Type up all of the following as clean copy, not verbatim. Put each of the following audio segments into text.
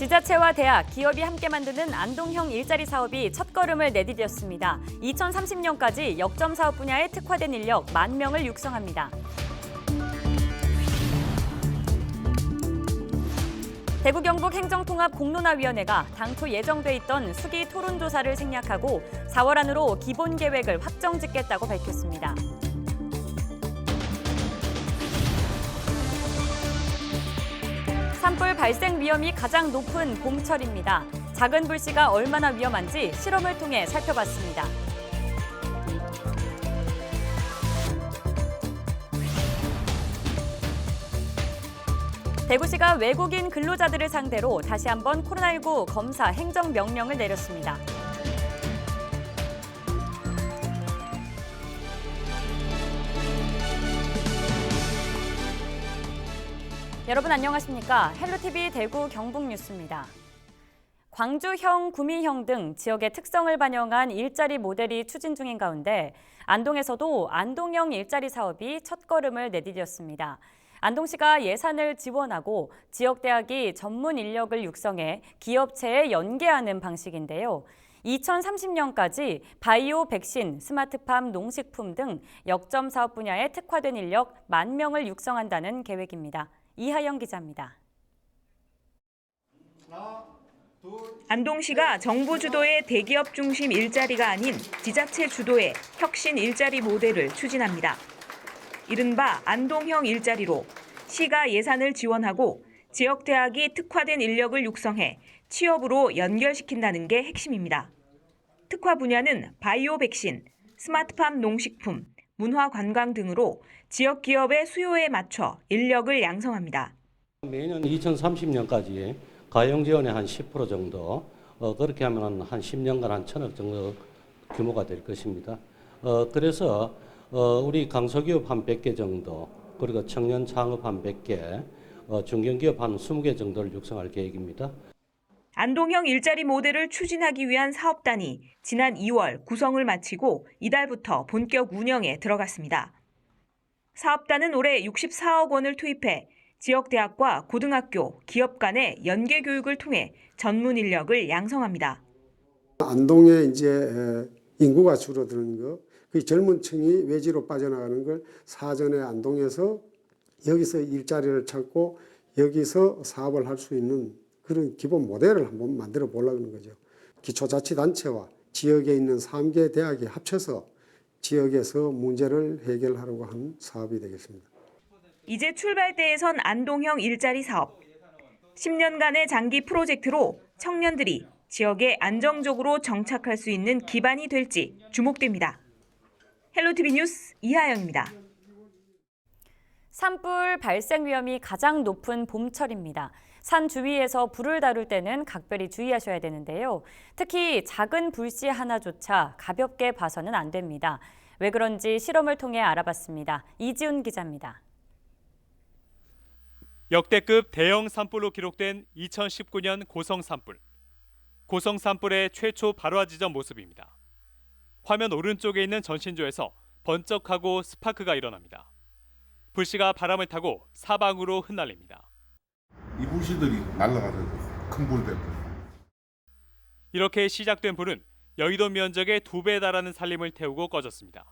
지자체와 대학, 기업이 함께 만드는 안동형 일자리 사업이 첫걸음을 내디뎠습니다. 2030년까지 역점 사업 분야에 특화된 인력 10,000명을 육성합니다. 대구 경북 행정통합공론화위원회가 당초 예정돼 있던 수기 토론조사를 생략하고 4월 안으로 기본 계획을 확정 짓겠다고 밝혔습니다. 산불 발생 위험이 가장 높은 봄철입니다. 작은 불씨가 얼마나 위험한지 실험을 통해 살펴봤습니다. 대구시가 외국인 근로자들을 상대로 다시 한번 코로나19 검사 행정명령을 내렸습니다. 여러분 안녕하십니까? 헬로티비 대구 경북뉴스입니다. 광주형, 구미형 등 지역의 특성을 반영한 일자리 모델이 추진 중인 가운데 안동에서도 안동형 일자리 사업이 첫걸음을 내디뎠습니다. 안동시가 예산을 지원하고 지역대학이 전문 인력을 육성해 기업체에 연계하는 방식인데요. 2030년까지 바이오, 백신, 스마트팜, 농식품 등 역점 사업 분야에 특화된 인력 10,000명을 육성한다는 계획입니다. 이하영 기자입니다. 안동시가 정부 주도의 대기업 중심 일자리가 아닌 지자체 주도의 혁신 일자리 모델을 추진합니다. 이른바 안동형 일자리로 시가 예산을 지원하고 지역 대학이 특화된 인력을 육성해 취업으로 연결시킨다는 게 핵심입니다. 특화 분야는 바이오 백신, 스마트팜 농식품, 문화 관광 등으로 지역 기업의 수요에 맞춰 인력을 양성합니다. 매년 2030년까지 가용 지원의 한 10% 정도, 그렇게 하면 한 10년간 한 1,000억 정도 규모가 될 것입니다. 그래서 우리 강소기업 한 100개 정도, 그리고 청년 창업 한 100개, 중견기업 한 20개 정도를 육성할 계획입니다. 안동형 일자리 모델을 추진하기 위한 사업단이 지난 2월 구성을 마치고 이달부터 본격 운영에 들어갔습니다. 사업단은 올해 64억 원을 투입해 지역대학과 고등학교, 기업 간의 연계 교육을 통해 전문 인력을 양성합니다. 안동에 이제 인구가 줄어드는 거, 그 젊은 층이 외지로 빠져나가는 걸 사전에 안동에서 여기서 일자리를 찾고 여기서 사업을 할 수 있는 그런 기본 모델을 한번 만들어 보려고 하는 거죠. 기초자치단체와 지역에 있는 3개 대학이 합쳐서 지역에서 문제를 해결하려고 하는 사업이 되겠습니다. 이제 출발대에선 안동형 일자리 사업. 10년간의 장기 프로젝트로 청년들이 지역에 안정적으로 정착할 수 있는 기반이 될지 주목됩니다. 헬로티비 뉴스 이하영입니다. 산불 발생 위험이 가장 높은 봄철입니다. 산 주위에서 불을 다룰 때는 각별히 주의하셔야 되는데요. 특히 작은 불씨 하나조차 가볍게 봐서는 안 됩니다. 왜 그런지 실험을 통해 알아봤습니다. 이지훈 기자입니다. 역대급 대형 산불로 기록된 2019년 고성 산불. 고성 산불의 최초 발화 지점 모습입니다. 화면 오른쪽에 있는 전신조에서 번쩍하고 스파크가 일어납니다. 불씨가 바람을 타고 사방으로 흩날립니다. 이 불씨들이 날아가서 큰 불 되고. 이렇게 시작된 불은 여의도 면적의 2배에 달하는 산림을 태우고 꺼졌습니다.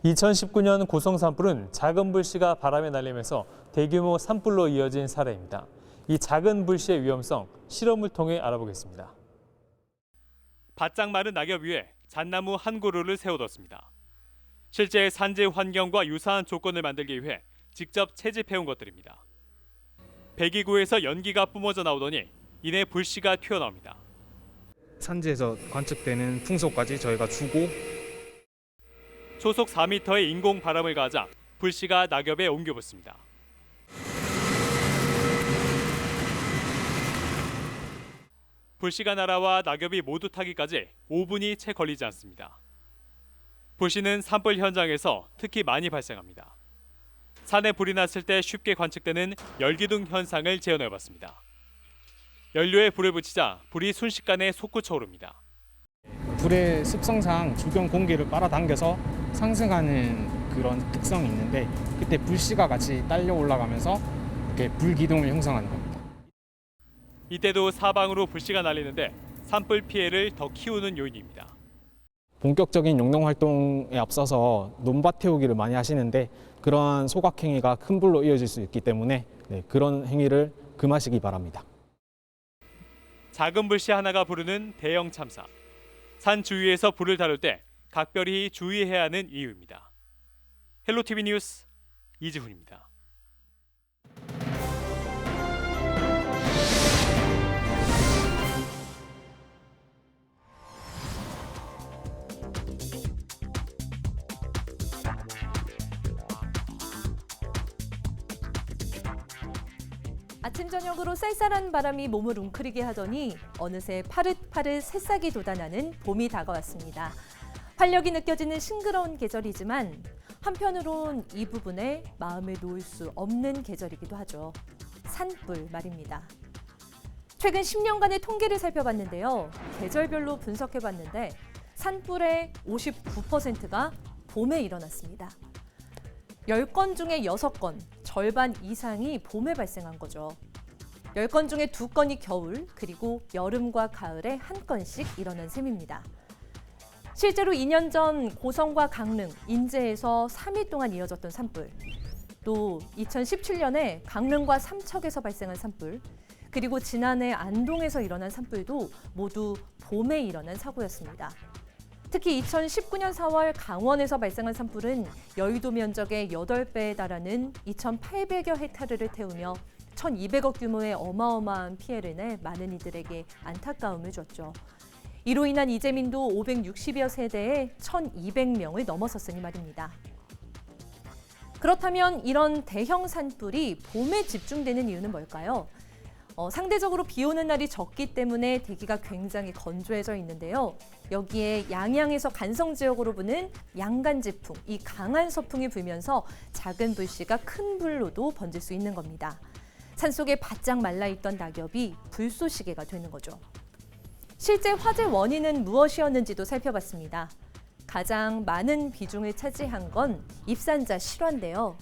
2019년 고성 산불은 작은 불씨가 바람에 날리면서 대규모 산불로 이어진 사례입니다. 이 작은 불씨의 위험성 실험을 통해 알아보겠습니다. 바짝 마른 낙엽 위에 잣나무 한 그루를 세워뒀습니다. 실제 산지 환경과 유사한 조건을 만들기 위해 직접 채집해온 것들입니다. 배기구에서 연기가 뿜어져 나오더니 이내 불씨가 튀어나옵니다. 산지에서 관측되는 풍속까지 저희가 주고 초속 4m의 인공 바람을 가하자 불씨가 낙엽에 옮겨 붙습니다. 불씨가 날아와 낙엽이 모두 타기까지 5분이 채 걸리지 않습니다. 불씨는 산불 현장에서 특히 많이 발생합니다. 산에 불이 났을 때 쉽게 관측되는 열기둥 현상을 재현해봤습니다. 연료에 불을 붙이자 불이 순식간에 솟구쳐 오릅니다. 불의 습성상 주변 공기를 빨아당겨서 상승하는 그런 특성이 있는데 그때 불씨가 같이 딸려 올라가면서 이렇게 불기둥을 형성하는 겁니다. 이때도 사방으로 불씨가 날리는데 산불 피해를 더 키우는 요인입니다. 본격적인 용농 활동에 앞서서 논밭 태우기를 많이 하시는데 그러한 소각행위가 큰 불로 이어질 수 있기 때문에 그런 행위를 금하시기 바랍니다. 작은 불씨 하나가 부르는 대형 참사. 산 주위에서 불을 다룰 때 각별히 주의해야 하는 이유입니다. 헬로티비 뉴스 이지훈입니다. 아침 저녁으로 쌀쌀한 바람이 몸을 웅크리게 하더니 어느새 파릇파릇 새싹이 돋아나는 봄이 다가왔습니다. 활력이 느껴지는 싱그러운 계절이지만 한편으론 이 부분에 마음을 놓을 수 없는 계절이기도 하죠. 산불 말입니다. 최근 10년간의 통계를 살펴봤는데요. 계절별로 분석해봤는데 산불의 59%가 봄에 일어났습니다. 10건 중에 6건, 절반 이상이 봄에 발생한 거죠. 10건 중에 2건이 겨울, 그리고 여름과 가을에 1건씩 일어난 셈입니다. 실제로 2년 전 고성과 강릉, 인제에서 3일 동안 이어졌던 산불, 또 2017년에 강릉과 삼척에서 발생한 산불, 그리고 지난해 안동에서 일어난 산불도 모두 봄에 일어난 사고였습니다. 특히 2019년 4월 강원에서 발생한 산불은 여의도 면적의 8배에 달하는 2,800여 헥타르를 태우며 1,200억 규모의 어마어마한 피해를 내 많은 이들에게 안타까움을 줬죠. 이로 인한 이재민도 560여 세대에 1,200명을 넘어섰으니 말입니다. 그렇다면 이런 대형 산불이 봄에 집중되는 이유는 뭘까요? 상대적으로 비 오는 날이 적기 때문에 대기가 굉장히 건조해져 있는데요. 여기에 양양에서 간성 지역으로 부는 양간지풍, 이 강한 서풍이 불면서 작은 불씨가 큰 불로도 번질 수 있는 겁니다. 산속에 바짝 말라있던 낙엽이 불쏘시개가 되는 거죠. 실제 화재 원인은 무엇이었는지도 살펴봤습니다. 가장 많은 비중을 차지한 건 입산자 실화인데요.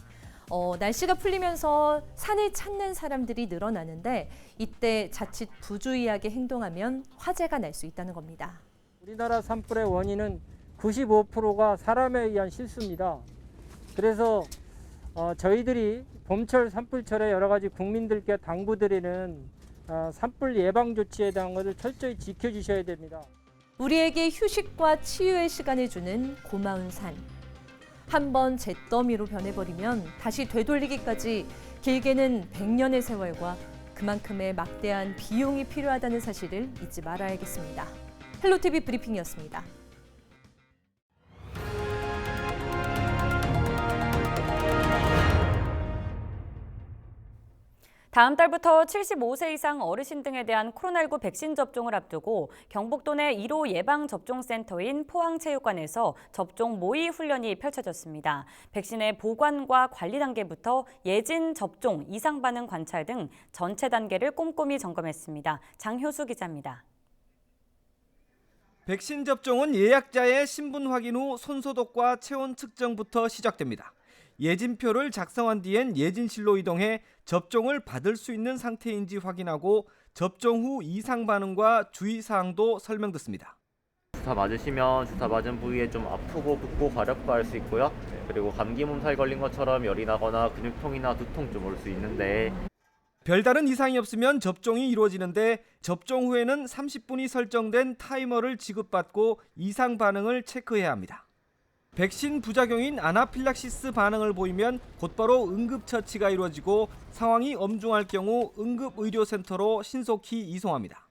날씨가 풀리면서 산을 찾는 사람들이 늘어나는데 이때 자칫 부주의하게 행동하면 화재가 날 수 있다는 겁니다. 우리나라 산불의 원인은 95%가 사람에 의한 실수입니다. 그래서 저희들이 봄철 산불철에 여러 가지 국민들께 당부드리는 산불 예방 조치에 대한 것을 철저히 지켜주셔야 됩니다. 우리에게 휴식과 치유의 시간을 주는 고마운 산. 한번 잿더미로 변해버리면 다시 되돌리기까지 길게는 100년의 세월과 그만큼의 막대한 비용이 필요하다는 사실을 잊지 말아야겠습니다. 헬로티비 브리핑이었습니다. 다음 달부터 75세 이상 어르신 등에 대한 코로나19 백신 접종을 앞두고 경북도 내 1호 예방접종센터인 포항체육관에서 접종 모의 훈련이 펼쳐졌습니다. 백신의 보관과 관리 단계부터 예진 접종, 이상 반응 관찰 등 전체 단계를 꼼꼼히 점검했습니다. 장효수 기자입니다. 백신 접종은 예약자의 신분 확인 후 손소독과 체온 측정부터 시작됩니다. 예진표를 작성한 뒤엔 예진실로 이동해 접종을 받을 수 있는 상태인지 확인하고 접종 후 이상 반응과 주의사항도 설명듣습니다. 주사 맞으시면 주사 맞은 부위에 좀 아프고 붓고 가렵고 할 수 있고요. 그리고 감기 몸살 걸린 것처럼 열이 나거나 근육통이나 두통 좀 올 수 있는데 별다른 이상이 없으면 접종이 이루어지는데 접종 후에는 30분이 설정된 타이머를 지급받고 이상 반응을 체크해야 합니다. 백신 부작용인 아나필락시스 반응을 보이면 곧바로 응급처치가 이루어지고 상황이 엄중할 경우 응급의료센터로 신속히 이송합니다.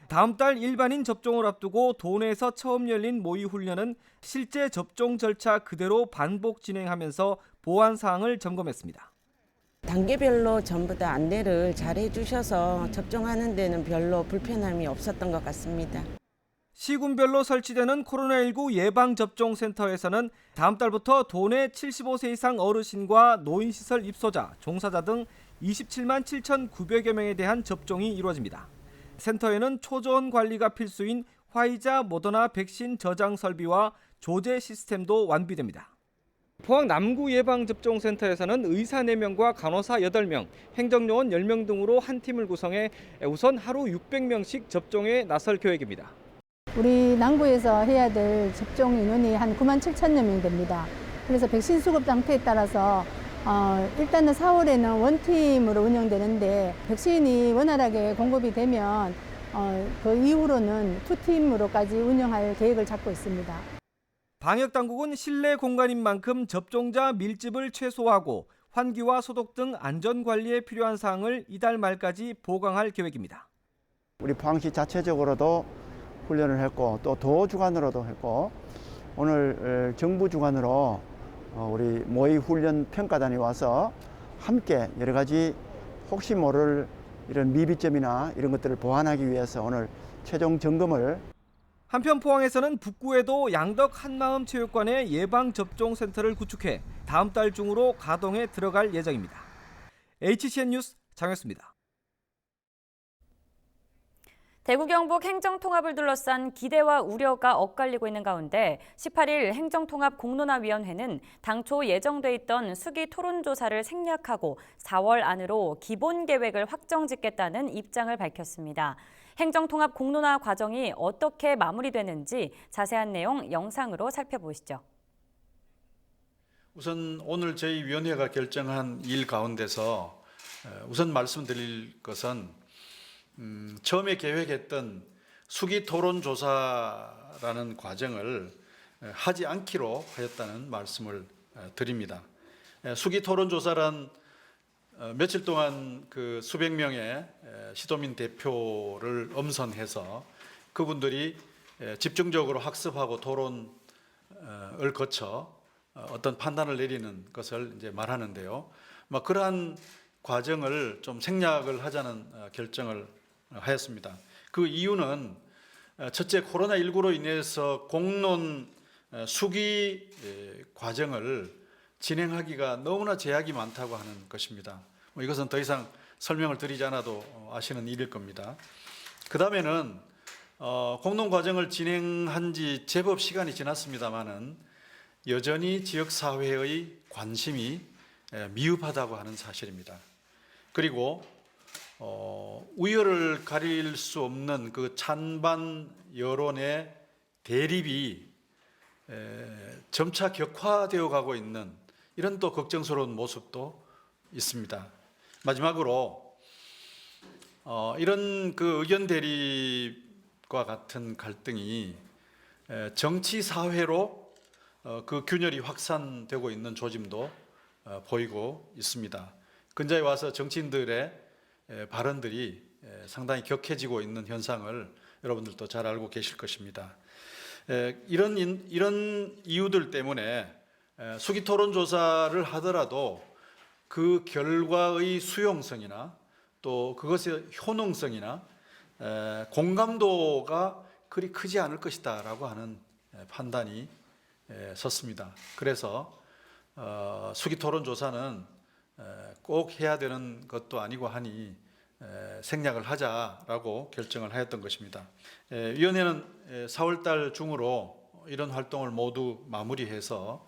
다음 달 일반인 접종을 앞두고 도내에서 처음 열린 모의 훈련은 실제 접종 절차 그대로 반복 진행하면서 보안 사항을 점검했습니다. 단계별로 전부 다 안내를 잘 해주셔서 접종하는 데는 별로 불편함이 없었던 것 같습니다. 시군별로 설치되는 코로나19 예방접종센터에서는 다음 달부터 도내 75세 이상 어르신과 노인시설 입소자, 종사자 등 27만 7,900여 명에 대한 접종이 이루어집니다. 센터에는 초저온 관리가 필수인 화이자 모더나 백신 저장 설비와 조제 시스템도 완비됩니다. 포항 남구 예방접종센터에서는 의사 4명과 간호사 8명, 행정요원 10명 등으로 한 팀을 구성해 우선 하루 600명씩 접종에 나설 계획입니다. 우리 남구에서 해야 될 접종 인원이 한 9만 7천여 명 됩니다. 그래서 백신 수급 상태에 따라서 일단은 4월에는 원팀으로 운영되는데 백신이 원활하게 공급이 되면 그 이후로는 2팀으로까지 운영할 계획을 잡고 있습니다. 방역당국은 실내 공간인 만큼 접종자 밀집을 최소화하고 환기와 소독 등 안전관리에 필요한 사항을 이달 말까지 보강할 계획입니다. 우리 포항시 자체적으로도 훈련을 했고 또 도 주관으로도 했고 오늘 정부 주관으로 우리 모의 훈련 평가단이 와서 함께 여러 가지 혹시 모를 이런 미비점이나 이런 것들을 보완하기 위해서 오늘 최종 점검을. 한편 포항에서는 북구에도 양덕 한마음 체육관에 예방접종센터를 구축해 다음 달 중으로 가동에 들어갈 예정입니다. HCN 뉴스 장혁수입니다. 대구 경북 행정통합을 둘러싼 기대와 우려가 엇갈리고 있는 가운데 18일 행정통합공론화위원회는 당초 예정돼 있던 수기 토론조사를 생략하고 4월 안으로 기본계획을 확정짓겠다는 입장을 밝혔습니다. 행정통합 공론화 과정이 어떻게 마무리되는지 자세한 내용 영상으로 살펴보시죠. 우선 오늘 저희 위원회가 결정한 일 가운데서 우선 말씀드릴 것은 처음에 계획했던 수기 토론조사라는 과정을 하지 않기로 하였다는 말씀을 드립니다. 수기 토론조사란 며칠 동안 그 수백 명의 시도민 대표를 엄선해서 그분들이 집중적으로 학습하고 토론을 거쳐 어떤 판단을 내리는 것을 이제 말하는데요. 그러한 과정을 좀 생략을 하자는 결정을 하였습니다. 그 이유는 첫째, 코로나19로 인해서 공론 수기 과정을 진행하기가 너무나 제약이 많다고 하는 것입니다. 이것은 더 이상 설명을 드리지 않아도 아시는 일일 겁니다. 그 다음에는 공론 과정을 진행한 지 제법 시간이 지났습니다마는 여전히 지역사회의 관심이 미흡하다고 하는 사실입니다. 그리고 우열을 가릴 수 없는 그 찬반 여론의 대립이 점차 격화되어 가고 있는 이런 또 걱정스러운 모습도 있습니다. 마지막으로 이런 그 의견 대립과 같은 갈등이 정치 사회로 그 균열이 확산되고 있는 조짐도 보이고 있습니다. 근자에 와서 정치인들의 발언들이 상당히 격해지고 있는 현상을 여러분들도 잘 알고 계실 것입니다. 이런 이유들 때문에 수기 토론 조사를 하더라도 그 결과의 수용성이나 또 그것의 효능성이나 공감도가 그리 크지 않을 것이다라고 하는 판단이 섰습니다. 그래서 수기 토론 조사는 꼭 해야 되는 것도 아니고 하니 생략을 하자라고 결정을 하였던 것입니다. 위원회는 4월 달 중으로 이런 활동을 모두 마무리해서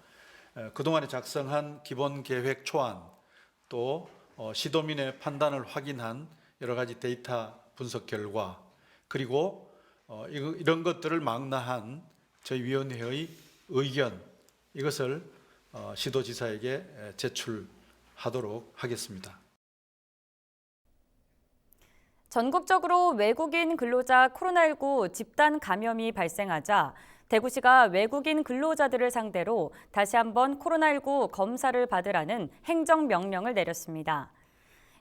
그동안에 작성한 기본계획 초안 또 시도민의 판단을 확인한 여러 가지 데이터 분석 결과 그리고 이런 것들을 망라한 저희 위원회의 의견 이것을 시도지사에게 제출하도록 하겠습니다. 전국적으로 외국인 근로자 코로나19 집단 감염이 발생하자 대구시가 외국인 근로자들을 상대로 다시 한번 코로나19 검사를 받으라는 행정명령을 내렸습니다.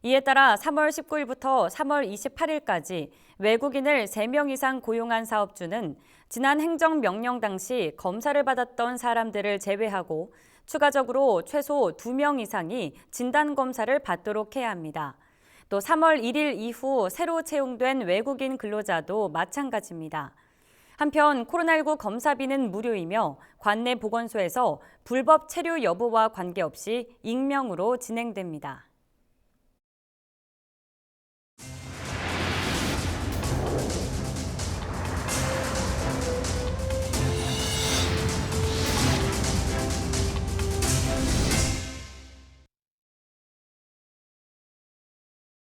이에 따라 3월 19일부터 3월 28일까지 외국인을 3명 이상 고용한 사업주는 지난 행정명령 당시 검사를 받았던 사람들을 제외하고 추가적으로 최소 2명 이상이 진단검사를 받도록 해야 합니다. 또 3월 1일 이후 새로 채용된 외국인 근로자도 마찬가지입니다. 한편 코로나19 검사비는 무료이며 관내 보건소에서 불법 체류 여부와 관계없이 익명으로 진행됩니다.